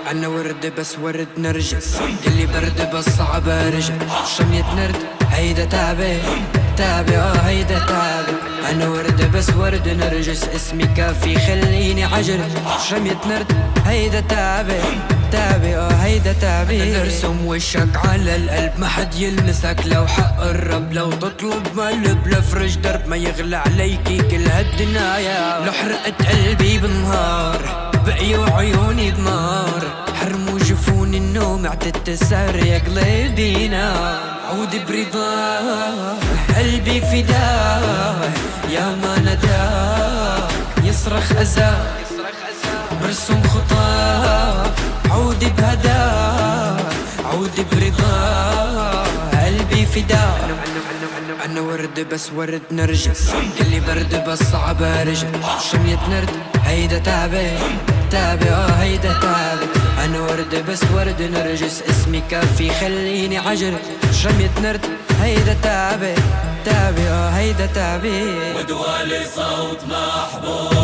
عنا ورد بس ورد نرجس، قلي برد بس صعب ارجع. شمية نرد هيدا تابع تابع هيدا تابع. عنا ورد بس ورد نرجس، اسمي كافي خليني عجر. شمية نرد هيدا تابع تابع هيدا تابع. نرسم وشك على القلب ما حد يلمسك، لو حق الرب لو تطلب مقلب. لفرج درب ما يغلى عليكي كل هالدنايا. لو حرقت قلبي بالنهار بقيوا عيوني بنار. حرموا جفون النوم اعتدت السهر يا قلبي نار. عودي برضاه قلبي فداه، يا ما نداه يصرخ أذاه. برسم خطاه عودي بهداه، عودي برضاه قلبي فداه. عنا ورد بس ورد نرجس، قلي برد بس صعب ارجع. شمية نرد هيدا تابع تابع هيدا تابع. عنا ورد بس ورد نرجس، اسمي كافي خليني عجر. شمية نرد هيدا تابع تابع هيدا تابع. ودوالي صوت محبوب